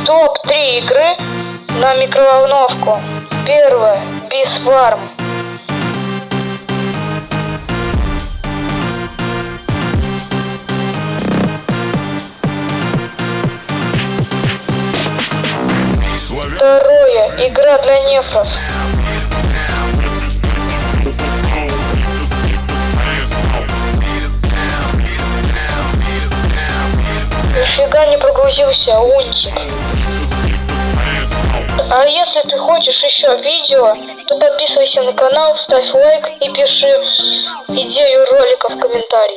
Топ-3 игры на микроволновку. Первое. Biswarm. Второе. Игра для нефров. Нифига не прогрузился Унтик. А если ты хочешь еще видео, то подписывайся на канал, ставь лайк и пиши идею ролика в комментарии.